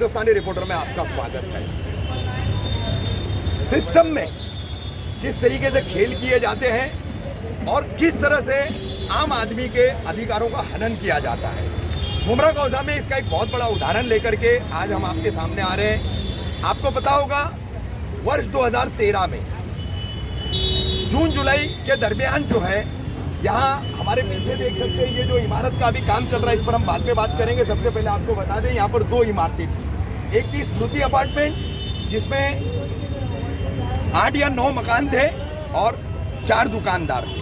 हिंदुस्तानी reporter में आपका स्वागत है। सिस्टम में किस तरीके से खेल किए जाते हैं और किस तरह से आम आदमी के अधिकारों का हनन किया जाता है, मुमरा कौसा में इसका एक बहुत बड़ा उदाहरण लेकर के आज हम आपके सामने आ रहे हैं। आपको पता होगा वर्ष 2013 में जून जुलाई के दरमियान जो है, यहाँ हमारे पीछे देख सकते हैं ये जो इमारत का अभी काम चल रहा है, इस पर हम बाद में बात करेंगे। सबसे पहले आपको बता दें यहाँ पर 2 इमारतें थी। एक थी स्मृति अपार्टमेंट जिसमें 8 या 9 मकान थे और 4 दुकानदार थे।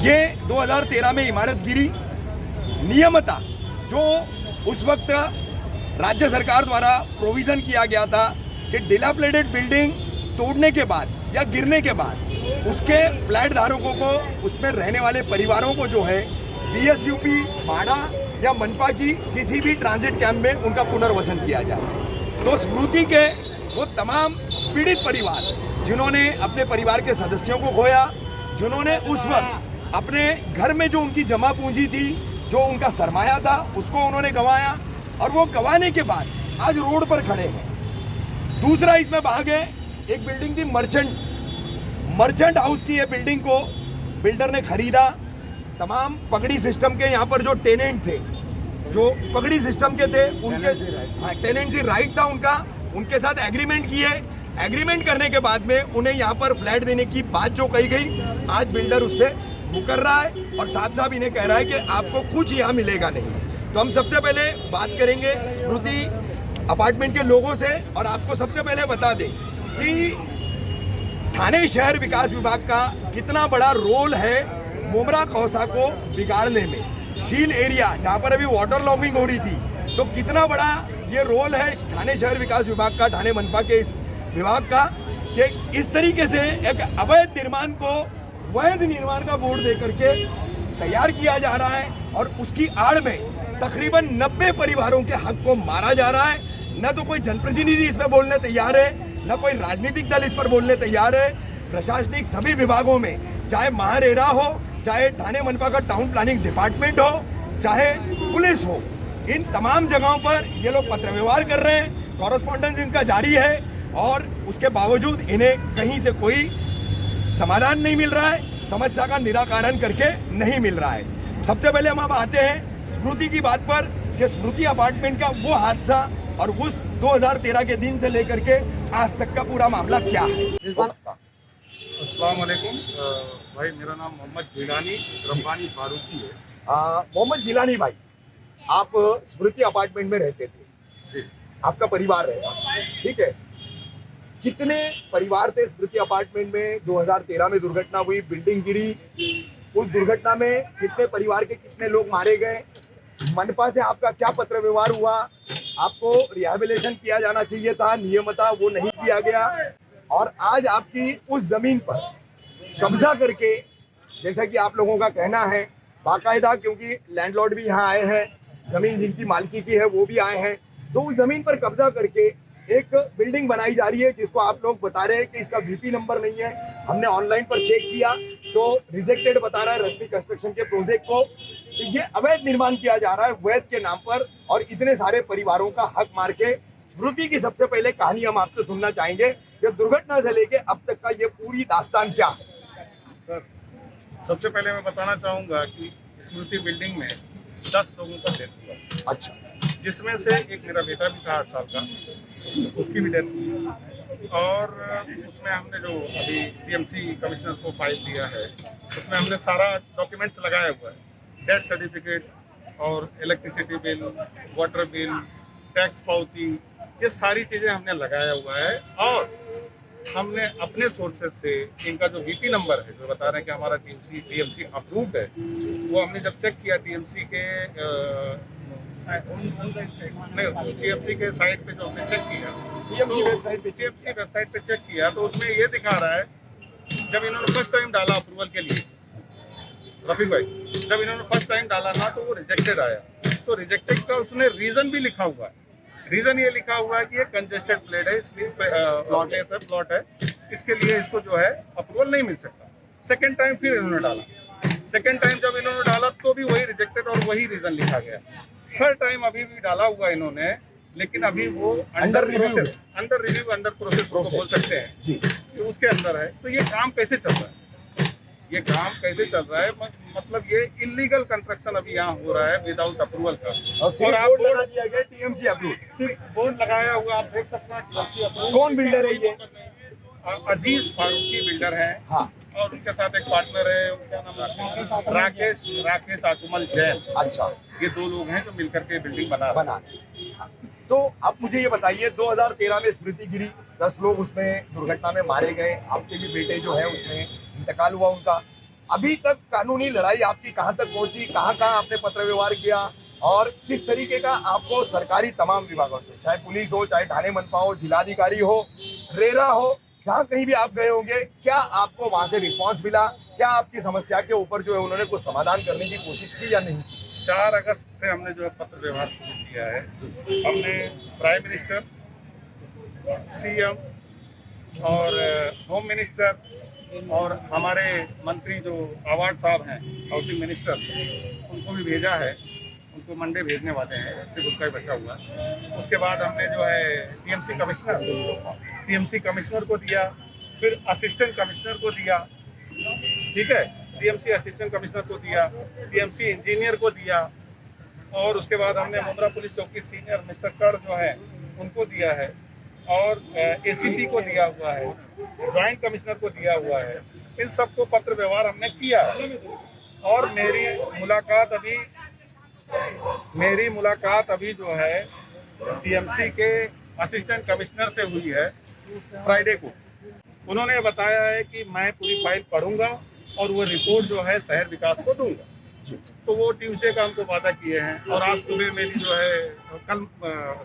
ये 2013 में इमारत गिरी। नियमता जो उस वक्त राज्य सरकार द्वारा प्रोविज़न किया गया था कि डिलापिडेटेड बिल्डिंग तोड़ने के बाद या गिरने के बाद उसके फ्लैट धारकों को, उसमें रहने वाले परिवारों को जो है बीएसयूपी, माड़ा या मनपा की किसी भी ट्रांजिट कैंप में उनका पुनर्वसन किया जाए। तो स्मृति के वो तमाम पीड़ित परिवार जिन्होंने अपने परिवार के सदस्यों को खोया, जिन्होंने उस वक्त अपने घर में जो उनकी जमा पूंजी थी, जो उनका सरमाया था, उसको उन्होंने गंवाया और वो गंवाने के बाद आज रोड पर खड़े हैं। दूसरा इसमें भाग है, एक बिल्डिंग थी मर्चेंट हाउस की। ये बिल्डिंग को बिल्डर ने खरीदा। तमाम पगड़ी सिस्टम के यहाँ पर जो टेनेंट थे, जो पगड़ी सिस्टम के थे, उनके टेनेंसी राइट था उनका, उनके साथ एग्रीमेंट किए। एग्रीमेंट करने के बाद में उन्हें यहाँ पर फ्लैट देने की बात जो कही गई, आज बिल्डर उससे मुकर रहा है और साफ साफ इन्हें कह रहा है कि आपको कुछ यहाँ मिलेगा नहीं। तो हम सबसे पहले बात करेंगे स्मृति अपार्टमेंट के लोगों से और आपको सबसे पहले बता दें कि ठाणे शहर विकास विभाग का कितना बड़ा रोल है मुमरा कौसा को बिगाड़ने में। शील एरिया जहाँ पर अभी वाटर लॉगिंग हो रही थी, तो कितना बड़ा ये रोल है ठाणे शहर विकास विभाग का, ठाणे मनपा के इस विभाग का, कि इस तरीके से एक अवैध निर्माण को वैध निर्माण का बोर्ड दे करके तैयार किया जा रहा है और उसकी आड़ में तकरीबन 90 परिवारों के हक को मारा जा रहा है। न तो कोई जनप्रतिनिधि इसमें बोलने तैयार है, न कोई राजनीतिक दल इस पर बोलने तैयार है। प्रशासनिक सभी विभागों में, चाहे महारेरा हो, चाहे ठाणे मनपा का टाउन प्लानिंग डिपार्टमेंट हो, चाहे पुलिस हो, इन तमाम जगहों पर ये लोग पत्र व्यवहार कर रहे हैं। कॉरेस्पॉन्डेंस इनका जारी है और उसके बावजूद इन्हें कहीं से कोई समाधान नहीं मिल रहा है, समस्या का निराकरण करके नहीं मिल रहा है। सबसे पहले हम आते हैं स्मृति की बात पर कि स्मृति अपार्टमेंट का वो हादसा और उस 2013 के दिन से लेकर के आज तक का पूरा मामला क्या है। अस्सलाम वालेकुम भाई, मेरा नाम मोहम्मद जिलानी रब्बानी फारूकी है। मोहम्मद जिलानी भाई, आप स्मृति अपार्टमेंट में रहते थे, आपका परिवार रहता, ठीक है। कितने परिवार थे स्मृति अपार्टमेंट में? 2013 में दुर्घटना हुई, बिल्डिंग गिरी, उस दुर्घटना में कितने परिवार के कितने लोग मारे गए? मनपा से आपका क्या पत्र व्यवहार हुआ? आपको रिहैबिलिटेशन किया जाना चाहिए था, नियमता वो नहीं किया गया और आज आपकी उस जमीन पर कब्जा करके, जैसा कि आप लोगों का कहना है बाकायदा, क्योंकि लैंडलॉर्ड भी यहाँ आए हैं, जमीन जिनकी मालिकी की है वो भी आए हैं, तो उस जमीन पर कब्जा करके एक बिल्डिंग बनाई जा रही है जिसको आप लोग बता रहे हैं कि इसका वीपी नंबर नहीं है। हमने ऑनलाइन पर चेक किया तो रिजेक्टेड बता रहा है रश्मि कंस्ट्रक्शन के प्रोजेक्ट को। तो ये अवैध निर्माण किया जा रहा है वैध के नाम पर और इतने सारे परिवारों का हक मार के। स्मृति की सबसे पहले कहानी हम आपसे सुनना चाहेंगे कि दुर्घटना से लेके अब तक का ये पूरी दास्तान क्या है। सर, सबसे पहले मैं बताना चाहूँगा कि स्मृति बिल्डिंग में 10 लोगों का डेथ हुआ। अच्छा, जिसमें से एक मेरा बेटा भी था 8 साल का, उसकी भी डेथ हुई। और उसमें हमने जो अभी टीएमसी कमिश्नर को फाइल दिया है, उसमें हमने सारा डॉक्यूमेंट्स लगाया हुआ है, डेथ सर्टिफिकेट और electricity bill, water bill, tax पावती, ये सारी चीज़ें हमने लगाया हुआ है। और हमने अपने सोर्सेज से इनका जो वीपी नंबर है, जो बता रहे हैं कि हमारा टीएमसी अप्रूव्ड है, वो हमने जब चेक किया टीएमसी के साइट पे, जो हमने चेक किया, टीएमसी वेबसाइट पे चेक किया, तो उसमें ये दिखा रहा है, जब इन्होंने फर्स्ट टाइम डाला अप्रूवल के लिए, रफीक भाई, जब इन्होंने फर्स्ट टाइम डाला ना, तो वो रिजेक्टेड आया। तो रिजेक्टेड का उसने रीज़न भी लिखा हुआ है। रीज़न ये लिखा हुआ है कि ये कंजेस्टेड प्लेट है, इसलिए प्लॉट है, इसके लिए इसको जो है अप्रूवल नहीं मिल सकता। सेकेंड टाइम फिर इन्होंने डाला, सेकेंड टाइम जब इन्होंने डाला तो भी वही रिजेक्टेड और वही रीज़न लिखा गया। थर्ड टाइम अभी भी डाला हुआ इन्होंने, लेकिन अभी वो Under review process, under review, under process बोल सकते हैं जी। कि उसके अंदर है। तो ये काम कैसे चल रहा है, ये काम कैसे चल रहा है, मतलब ये इलीगल कंस्ट्रक्शन अभी यहाँ हो रहा है विदाउट अप्रूवल का। और सिर्फ आप बोर्ड लगा दिया गया टीएमसी अप्रूव। सिर्फ बोर्ड लगाया हुआ, आप देख सकते हैं TMC approved। कौन बिल्डर है ये? अजीज फारूकी बिल्डर है, हाँ, और उनके साथ एक पार्टनर है, उनका नाम राकेश आकुमल जैन। अच्छा, ये दो लोग हैं जो मिलकर के बिल्डिंग बना रहे हैं। तो आप मुझे ये बताइए, 2013 में स्मृति गिरी, 10 लोग उसमें दुर्घटना में मारे गए, आपके भी बेटे जो है उसमें इंतकाल हुआ उनका। अभी तक कानूनी लड़ाई आपकी कहाँ तक पहुंची, कहाँ कहाँ आपने पत्र व्यवहार किया, और किस तरीके का आपको सरकारी तमाम विभागों से, चाहे पुलिस हो, चाहे थाने मनपा हो, जिलाधिकारी हो, रेरा हो, जहाँ कहीं भी आप गए होंगे, क्या आपको वहां से रिस्पांस मिला? क्या आपकी समस्या के ऊपर जो है उन्होंने कुछ समाधान करने की कोशिश की या नहीं? 4 अगस्त से हमने जो है पत्र व्यवहार शुरू किया है। हमने प्राइम मिनिस्टर, सीएम और होम मिनिस्टर और हमारे मंत्री जो अवार्ड साहब हैं, हाउसिंग मिनिस्टर, उनको भी भेजा है। उनको मंडे भेजने वाले हैं, सिर्फ उसका ही बचा हुआ। उसके बाद हमने जो है टीएमसी कमिश्नर को दिया, फिर असिस्टेंट कमिश्नर को दिया, ठीक है, टीएमसी असिस्टेंट कमिश्नर को दिया, टीएमसी इंजीनियर को दिया, और उसके बाद हमने मुंद्रा पुलिस चौकी सीनियर मिस्टर कर जो है उनको दिया है, और एसीपी को दिया हुआ है, ज्वाइंट कमिश्नर को दिया हुआ है। इन सबको पत्र व्यवहार हमने किया, और मेरी मुलाकात अभी जो है टीएमसी के असिस्टेंट कमिश्नर से हुई है फ्राइडे को। उन्होंने बताया है कि मैं पूरी फाइल पढ़ूंगा और वो रिपोर्ट जो है शहर विकास को दूंगा। तो वो ट्यूसडे का हमको वादा किए हैं, और आज सुबह मेरी जो है कल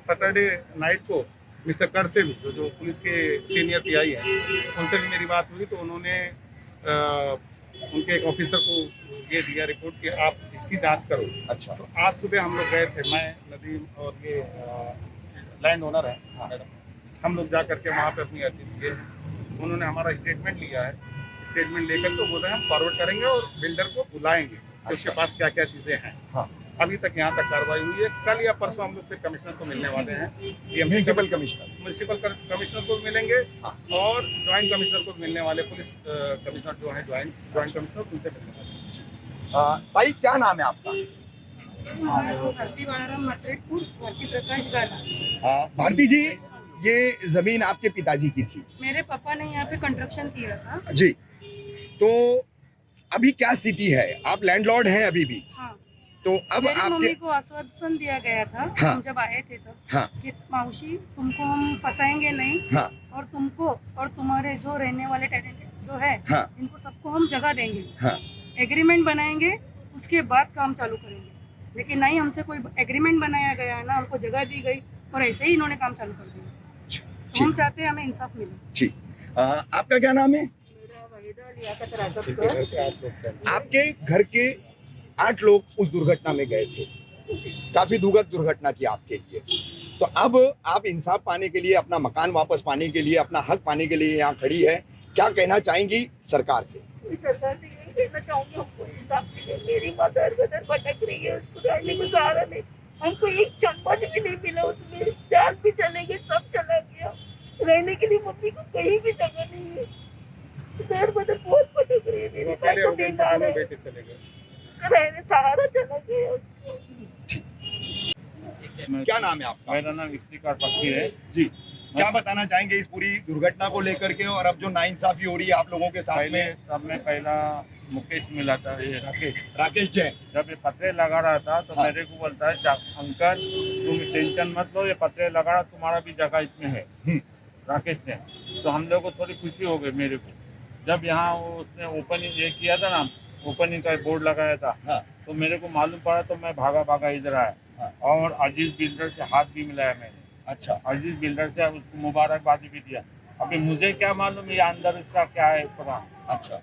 सैटरडे नाइट को मिस्टर कर से भी जो पुलिस के सीनियर पीआई हैं, उनसे भी मेरी बात हुई। तो उन्होंने उनके एक ऑफिसर को ये दिया रिपोर्ट कि आप इसकी जांच करो। अच्छा, तो आज सुबह हम लोग गए थे, मैं, नदीम और ये लैंड ओनर है मैडम, हम लोग जा करके वहाँ पे अपनी अर्जी दिए। उन्होंने हमारा स्टेटमेंट लिया है, स्टेटमेंट लेकर तो बोल रहे हैं हम फॉरवर्ड करेंगे और बिल्डर को बुलाएंगे कि उसके पास क्या क्या चीज़ें हैं। हाँ, अभी तक यहाँ तक कार्रवाई हुई है। कल या परसों हम लोग फिर कमिश्नर को मिलने वाले हैं, म्युनिसिपल कमिश्नर, म्यूनसिपल कमिश्नर को मिलेंगे, और ज्वाइंट कमिश्नर को मिलने वाले, पुलिस कमिश्नर जो है ज्वाइंट कमिश्नर, उनसे मिलने वाले। भाई क्या नाम है आपका? भारती बालाराम मत्रेटपुर, भारती प्रकाश गाला। भारती जी, ये जमीन आपके पिताजी की थी? मेरे पापा ने यहाँ पे कंस्ट्रक्शन किया था जी। तो अभी क्या स्थिति है? आप लैंडलॉर्ड हैं अभी भी? हाँ। तो अब मेरी आपके, मम्मी को आश्वासन दिया गया था, हाँ, हम जब आए थे तब, हाँ, कि मौसी तुमको हम फंसाएंगे नहीं, हाँ, और तुमको और तुम्हारे जो रहने वाले टेनेंट जो है, हाँ, इनको सबको हम जगह देंगे, हाँ, एग्रीमेंट बनाएंगे, उसके बाद काम चालू करेंगे। लेकिन नहीं, हमसे कोई एग्रीमेंट बनाया गया ना, हमको जगह दी गई, और ऐसे ही इन्होंने काम चालू कर दिया। तो हम चाहते हैं हमें इंसाफ मिले। ठीक। आपका क्या नाम है? मेरा वहीदा लियाकत राजद सर। आपके घर के 8 लोग उस दुर्घटना में गए थे, काफी दुखद दुर्घटना थी आपके लिए। तो अब आप इंसाफ पाने के लिए, अपना मकान वापस पाने के लिए, अपना हक पाने के लिए यहाँ खड़ी है, क्या कहना चाहेंगी सरकार से? सरकार से यही कहना चाहूंगी, हमको इंसाफ मिले। मेरी माँ दर बदर भटक रही है, उसको रहने को सहारा नहीं, हमको एक चम्मच भी नहीं मिला, उसमें जान भी चले गए, सब चला गया। रहने के लिए मम्मी को कहीं भी जगह नहीं है, दर बदर बहुत भटक रही है। मेरे भाई को बेकार है, बेटे चले गए, उसका रहने सहारा चला गया उसको। क्या नाम है आपका? मेरा नाम इफ्तिकार पक्की है जी। क्या बताना चाहेंगे इस पूरी दुर्घटना को लेकर के, और अब जो नाइंसाफी हो रही है आप लोगों के साथ पहले में? सब में पहला मुकेश मिला था, ये राकेश जैन। जब ये पत्रे लगा रहा था तो हाँ। मेरे को बोलता है अंकल तुम टेंशन मत लो, ये पत्रे लगा रहा, तुम्हारा भी जगह इसमें है, राकेश ने। तो हम लोग को थोड़ी खुशी हो गई मेरे को, जब यहाँ उसने ओपनिंग ये किया था ना, ओपनिंग का बोर्ड लगाया था, हाँ। तो मेरे को मालूम पड़ा, तो मैं भागा इधर आया, हाँ। और अजीज बिल्डर से हाथ भी मिलाया मैंने। अच्छा, अजीज बिल्डर से उसको मुबारकबादी भी दिया। अभी मुझे क्या मालूम ये अंदर इसका क्या है पता। अच्छा।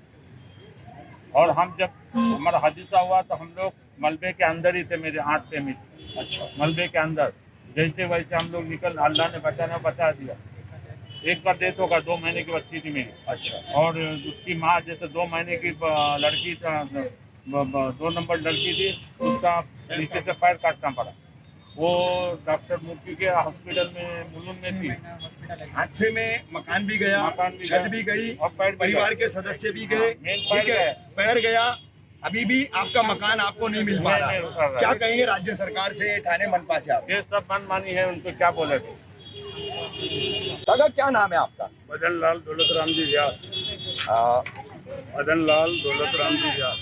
और हम जब हमारा हादसा हुआ तो हम लोग मलबे के अंदर ही थे, मेरे 8 फैमिली अच्छा, मलबे के अंदर, जैसे वैसे हम लोग निकल, अल्लाह ने बचा दिया। एक का डेथ होगा, 2 महीने की बच्ची थी मेरी, अच्छा, और उसकी माँ जैसे 2 महीने की लड़की, 2 नंबर लड़की थी, उसका नीचे से पैर काटना पड़ा, वो डॉक्टर मूर्ति के हॉस्पिटल में मुलुन में थी। हादसे में मकान भी गया, मकान भी छत गया, भी गई, और पैर भी परिवार गया। के सदस्य भी गए, हाँ, मेन ठीक है, पैर गया। अभी भी आपका मकान आपको नहीं मिल पा नहीं मिल पा रहा। रहा। क्या कहेंगे राज्य सरकार से, ठाणे मनपा से आप? ये सब मनमानी है, उनको क्या बोले थे। काका क्या नाम है आपका? मदन लाल दौलत राम जी व्यास। आ, मदन लाल दौलत राम जी व्यास।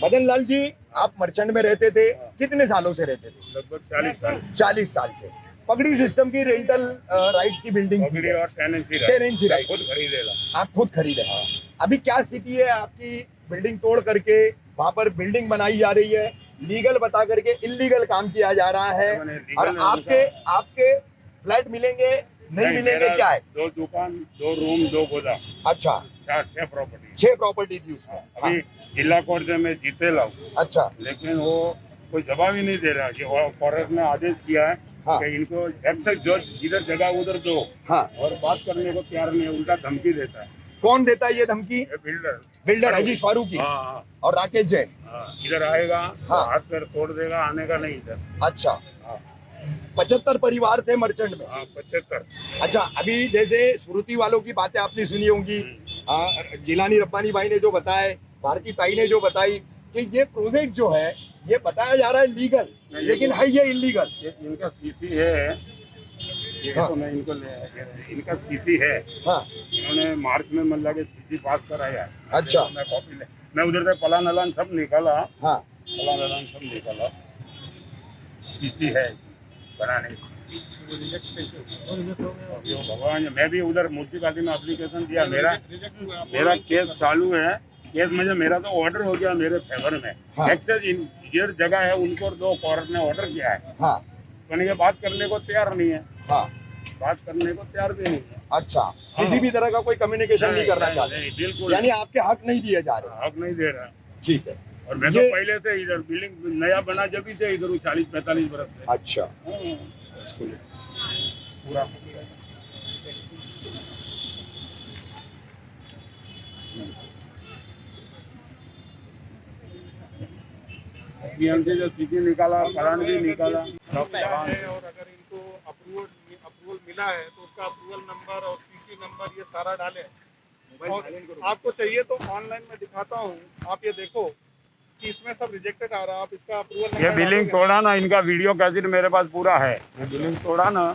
मदन लाल जी, आप मर्चेंट में रहते थे, कितने सालों से रहते थे? लगभग 40 साल। 40 साल से। पगड़ी सिस्टम की रेंटल राइट्स की बिल्डिंग थी। पगड़ी और टेनेंसी टेनेंसी राइट खुद खरीदेला। आप खुद खरीदे। अभी क्या स्थिति है आपकी? बिल्डिंग तोड़ करके वहां पर बिल्डिंग बनाई जा रही है, लीगल बता करके इल्लीगल काम किया जा रहा है, और आपके फ्लैट मिलेंगे नहीं मिलेंगे, मेरा क्या है? 2 दुकान, 2 रूम, 2 गोदाम। अच्छा, 6 प्रॉपर्टी। 6 प्रॉपर्टी थी उसमें। हाँ, अभी जिला कोर्ट से मैं जीते लाऊं, अच्छा, लेकिन वो कोई जवाब ही नहीं दे रहा कि कोर्ट ने आदेश किया है हाँ। कि इनको एक्सेस जो जिधर जगह उधर दो, हाँ। और बात करने को तैयार नहीं है, उल्टा धमकी देता है। कौन देता है ये धमकी? ये बिल्डर अजीज फारूकी हाँ, और राकेश जैन। इधर आएगा तो हाँ। हाथ पैर तोड़ देगा, आने का नहीं इधर। अच्छा, 75 परिवार थे मर्चेंट में। 75। अच्छा, अभी जैसे स्मृति वालों की बातें आपने सुनी होंगी, जिलानी रब्बानी भाई ने जो बताया, भारती ताई ने जो बताई कि ये प्रोजेक्ट जो है ये बताया जा रहा है लीगल, लेकिन है ये इलीगल। इनका सीसी है, ये हाँ। तो मैं इनको इनका सीसी है। हाँ, इन्होंने मार्च में मतलब के सीसी पास कराया है। अच्छा। मैं कॉपी ले, मैं उधर से पलान अलान सब निकाला, हाँ, पलान अलान सब निकाला, सीसी है बनाने की। भगवान, मैं भी उधर म्यूनसिपालिटी में एप्लीकेशन दिया, मेरा केस चालू है। केस में जो मेरा तो ऑर्डर हो गया मेरे फेवर में। हाँ। एक्सेस ये जगह है उनको 2 कोर्ट ने ऑर्डर किया है, हाँ, तो ये बात करने को तैयार नहीं है, हाँ। बात करने को तैयार भी नहीं है। अच्छा, किसी भी तरह का कोई कम्युनिकेशन नहीं करना चाहते, नहीं, बिल्कुल यानी आपके हक नहीं दिए जा रहे। हक नहीं दे रहा। ठीक है। और मैं तो ये- पहले से इधर बिल्डिंग नया बना जब भी से इधर 40-45 बरस से। अच्छा, पूरा बीएमसी जो सीटी निकाला, पलान भी निकाला, सब पलान। और अगर इनको अप्रूवल मिला है तो उसका अप्रूवल नंबर और सीसी नंबर ये सारा डालें। और आपको चाहिए तो ऑनलाइन में दिखाता हूँ, आप ये देखो कि इसमें सब रिजेक्टेड आ रहा है। आप इसका अप्रूवल ये बिलिंग तोड़ा ना, इनका वीडियो कैसेट मेरे पास पूरा है। ये बिलिंग तोड़ा ना,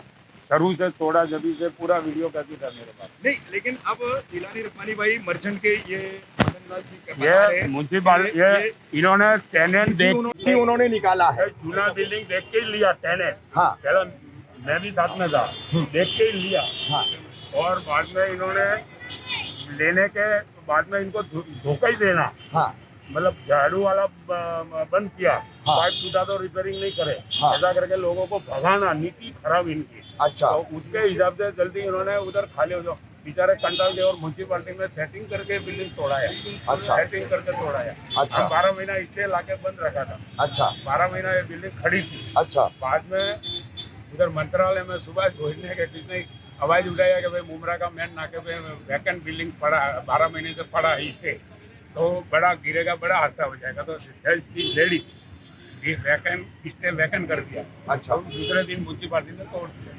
शुरू से तोड़ा जब से पूरा वीडियो कैसेट है मेरे पास। नहीं, लेकिन अब जिलानी रब्बानी भाई मर्चेंट के ये मदन लाल जी बता रहे ये हैं, म्यूनसिपालिटी ये इन्होंने टेनेंट देख उन्होंने निकाला है। चूना बिल्डिंग देख के ही लिया टेनेंट। हाँ, पहला मैं भी साथ में था, देख के ही लिया। हाँ, और बाद में इन्होंने लेने के बाद में इनको धोखा ही देना, हाँ, मतलब झाड़ू वाला बंद किया, हाँ। पाइप टूटा तो रिपेयरिंग नहीं करे, हाँ। ऐसा करके लोगों को भगाना, नीति खराब इनकी। अच्छा, तो उसके हिसाब से जल्दी इन्होंने उधर खाली हो जाओ बेचारे कंट्रोल और म्यूनसिपालिटी में सेटिंग करके बिल्डिंग तोड़ाया। अच्छा। सेटिंग करके तोड़ाया। अच्छा। हम 12 महीना इसलिए लाके बंद रखा था। अच्छा, 12 महीना ये बिल्डिंग खड़ी थी। अच्छा, बाद में उधर मंत्रालय में सुबह घोषणा के किसने आवाज उठाया कि भाई मुमरा का मेन नाके पे वैकेंट बिल्डिंग पड़ा, 12 महीने से पड़ा है इसके, तो बड़ा गिरेगा, बड़ा हादसा हो जाएगा। तो जज की लेडी वैकेंट इसने वैकेंट कर दिया। अच्छा। तो दूसरे दिन म्यूनसिपालिटी ने तोड़ दिया।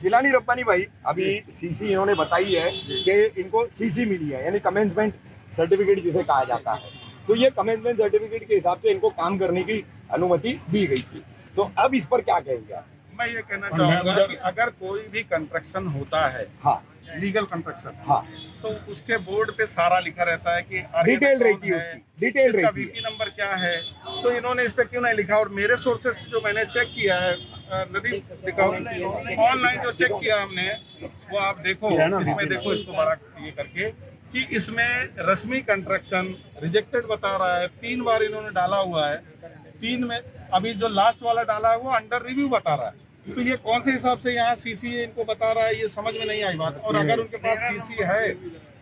जिलानी रब्बानी भाई, अभी सीसी इन्होंने बताई है कि इनको सीसी मिली है, यानी कमेंसमेंट सर्टिफिकेट जिसे कहा जाता है। तो ये कमेंसमेंट सर्टिफिकेट के हिसाब से इनको काम करने की अनुमति दी गई थी। तो अब इस पर क्या कहेंगे आप? मैं ये कहना चाहूँगा कि अगर कोई भी कंस्ट्रक्शन होता है, हाँ, लीगल कंस्ट्रक्शन, हाँ, तो उसके बोर्ड पे सारा लिखा रहता है कि डिटेल रहती है उसकी, डिटेल इसका रहती है। वीपी नंबर क्या है। तो इन्होंने इस पे क्यों नहीं लिखा? और मेरे सोर्सेस जो मैंने चेक किया है, नदी दिखाओ, ऑनलाइन जो चेक किया हमने, वो आप देखो, इसमें देखो, इसको बड़ा ये करके कि इसमें रश्मि कंस्ट्रक्शन रिजेक्टेड बता रहा है। 3 बार इन्होंने डाला हुआ है, 3 में अभी जो लास्ट वाला डाला है वो अंडर रिव्यू बता रहा है। तो ये कौन से हिसाब से यहाँ सीसी इनको बता रहा है, ये समझ में नहीं आई बात। और अगर उनके पास सीसी है,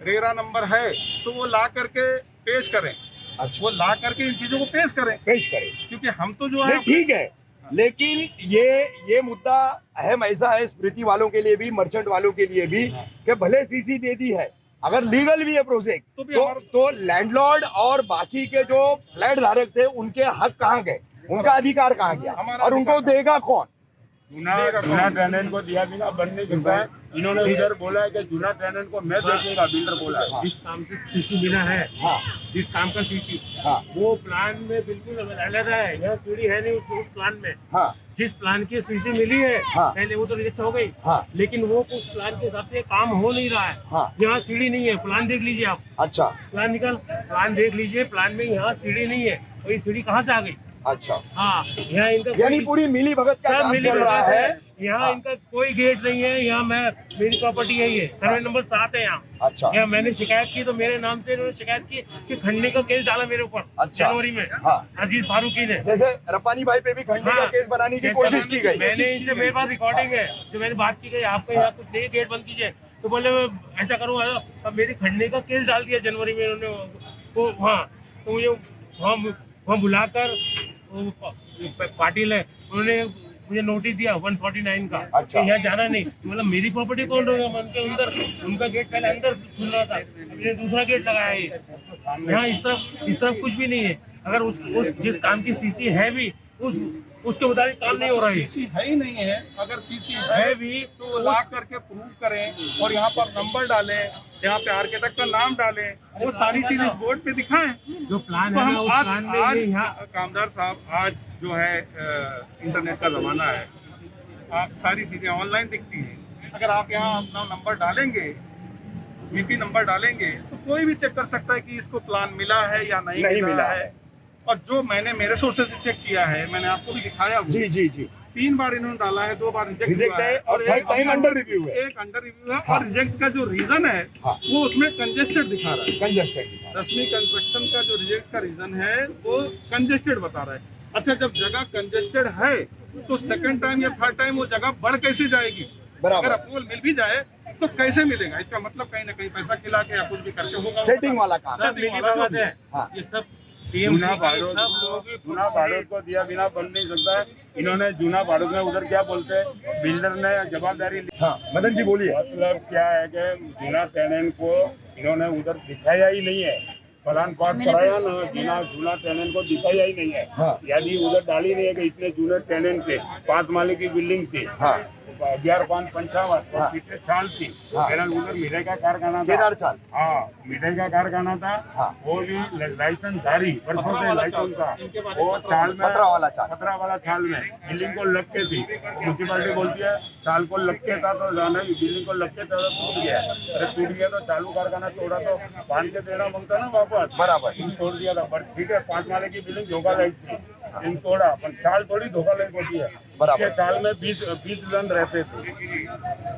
रेरा नंबर है, तो वो ला करके पेश करें। अच्छा। वो ला करके इन चीजों को पेश करें, क्योंकि हम तो जो है ठीक है, लेकिन ये मुद्दा अहम ऐसा है स्मृति वालों के लिए भी, मर्चेंट वालों के लिए भी, कि भले सीसी दे दी है, अगर लीगल भी है प्रोजेक्ट, तो लैंडलॉर्ड और बाकी के जो फ्लैट धारक थे उनके हक कहाँ गए? उनका अधिकार कहाँ गया हमारा और उनको अधिकार देगा कौन? जूना टेनेंट को दिया बिना बंद नहीं करता है। इन्होंने उधर बोला है कि जूना टेनेंट को मैं देखूंगा, बिल्डर बोला है। जिस काम से सीसी मिला है, हाँ जिस काम का सीसी, हाँ वो प्लान में बिल्कुल अलग है। यहाँ सीढ़ी है नहीं उस प्लान में। हाँ जिस प्लान की सीसी मिली है हाँ। पहले वो तो रिजेक्ट हो गई, हाँ। लेकिन वो उस प्लान के हिसाब से काम हो नहीं रहा है। हाँ। यहाँ सीढ़ी नहीं है, प्लान देख लीजिए आप, अच्छा प्लान निकल, प्लान देख लीजिए, प्लान में यहाँ सीढ़ी नहीं है। और ये सीढ़ी कहाँ से आ गई? अच्छा, हाँ, यहाँ इनका यानी कोई- पूरी मिली भगत का सब काम मिली चल रहा भगत है। यहाँ हाँ। इनका कोई गेट नहीं है। यहाँ मैं मेरी प्रॉपर्टी है, ये सर्वे नंबर 7 है यहाँ। अच्छा यहाँ मैंने शिकायत की तो मेरे नाम से इन्होंने शिकायत की कि खंडनी का केस डाला मेरे ऊपर। अच्छा। जनवरी में हाँ। अजीज फारूकी ने। जैसे रब्बानी भाई पे भी खंडनी का हाँ। केस बनाने की केस कोशिश की गई। मैंने इनसे, मेरे पास रिकॉर्डिंग है जो मैंने बात की गई, आपका यहाँ कुछ नहीं, गेट बंद कीजिए। तो बोले ऐसा करूँ, अब मेरी खंडनी का केस डाल दिया जनवरी में इन्होंने। वो हाँ, तो मुझे वहाँ बुलाकर पाटिल है, उन्होंने मुझे नोटिस दिया 149 का। अच्छा। कि यहाँ जाना नहीं। मतलब मेरी प्रॉपर्टी कौन होगा? मन के अंदर उनका गेट पहले अंदर खुल रहा था, मैंने दूसरा गेट लगाया है। यहाँ इस तरफ कुछ भी नहीं है। अगर उस जिस काम की सीसी है भी उसके मुताबिक काम नहीं हो रहा है। सीसी है ही नहीं है। अगर सीसी है है भी तो वो ला करके प्रूव करें और यहाँ पर नंबर डालें, यहाँ पे आर्किटेक्ट का नाम डालें, वो सारी चीज इस बोर्ड पे दिखाएं। जो प्लान तो है हम ना, उस प्लान में आज ये यहाँ कामदार साहब, आज जो है इंटरनेट का जमाना है, आप सारी चीजें ऑनलाइन दिखती हैं। अगर आप यहाँ अपना नंबर डालेंगे, वीपी नंबर डालेंगे, तो कोई भी चेक कर सकता है कि इसको प्लान मिला है या नहीं मिला है। और जो मैंने मेरे सोर्सेज से चेक किया है, मैंने आपको भी दिखाया हुआ। जी जी जी 3 बार इन्होंने डाला है, 2 बार रिजेक्ट रिजेक्ट है और थर्ड टाइम अंडर रिव्यू है। एक अंडर रिव्यू है। हाँ। और रिजेक्ट का जो रीजन है हाँ। वो उसमें कंजेस्टेड दिखा रहा है। कंजस्टेड। रश्मि कंस्ट्रक्शन का जो रिजेक्ट का रीजन है वो कंजेस्टेड बता रहा है। अच्छा, जब जगह कंजेस्टेड है तो सेकंड टाइम या थर्ड टाइम वो जगह बढ़ कैसे जाएगी? बराबर। अगर अप्रूवल मिल भी जाए तो कैसे मिलेगा? इसका मतलब कहीं ना कहीं पैसा खिला के या कुछ भी करके होगा। सेटिंग वाला काम। सब मिली भगत है। हाँ। ये सब जूना TMC के सब लोग जूना बारूद को दिया बिना बन नहीं सकता है। इन्होंने जूना बारूद में उधर क्या बोलते हैं, बिल्डर ने जवाबदारी ली। हाँ मदन जी बोलिए। मतलब क्या है कि जूना टेनेंट को इन्होंने उधर दिखाया ही नहीं है। प्लान पास कराया ना, जूना टेनेंट को दिखाया ही नहीं है। हाँ। यदि उधर डाली नहीं है कि इतने जूने टेनेंट थे, 5 माले की बिल्डिंग थी, हाँ 11,555 हाँ। और पीछे छाल थी। हाँ। मेरा उधर मिठाई का कारखाना था। केदार चाल। हाँ, मिठाई का कारखाना था। हाँ। वो भी लाइसेंस धारी वर्षों से वाला लाइसेंस था। इनके बारे में वो छाल में 15 वाला चाल। 15 वाला छाल में बिल्डिंग को लग के थी। म्यूनसिपालिटी बोलती है छाल को लग के था तो जाना, बिल्डिंग को लग के था तो टूट गया। अरे टूट गया तो चालू कारखाना तोड़ा तो बांध के देना मांगता ना वापस। बराबर। इन तोड़ दिया था, बट ठीक है 5 माले की बिल्डिंग धोखा लायक थी, इन तोड़ा, पर छाल थोड़ी धोखा लायक होती है। बराबर। इसके छाल में 20 जन रहते थे,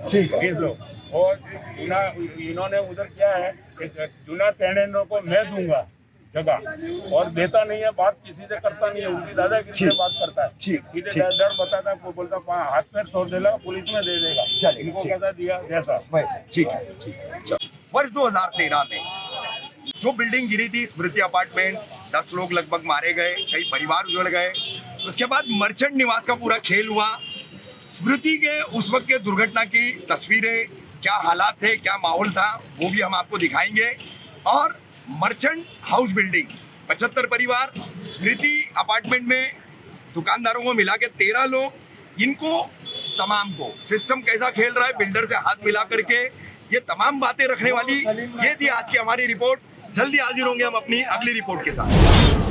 ठीक है। 20 लोग। और इन्होंने उधर क्या है कि जूना टेनेंटों को मैं दूंगा जगह, और देता नहीं है, बात किसी से करता नहीं है, उनकी दादागिरी से ठीक। बात करता है। ठीक, सीधे ठीक। डर बताता है, वो बोलता है हाथ पैर तोड़ देगा, पुलिस में दे देगा। चलिए, इनको ठीक। कैसा दिया जैसा। वैसे ठीक है, ठीक है। चलो। वर्ष 2013 में जो बिल्डिंग गिरी थी स्मृति अपार्टमेंट, 10 लोग लगभग मारे गए, कई परिवार उजड़ गए। उसके बाद मर्चेंट निवास का पूरा खेल हुआ। स्मृति के उस वक्त के दुर्घटना की तस्वीरें, क्या हालात थे, क्या माहौल था, वो भी हम आपको दिखाएंगे। और मर्चेंट हाउस बिल्डिंग 75 परिवार, स्मृति अपार्टमेंट में दुकानदारों को मिला के 13 लोग, इनको तमाम को सिस्टम कैसा खेल रहा है, बिल्डर से हाथ मिला करके, ये तमाम बातें रखने वाली ये थी आज की हमारी रिपोर्ट। जल्दी हाजिर होंगे हम अपनी अगली रिपोर्ट के साथ।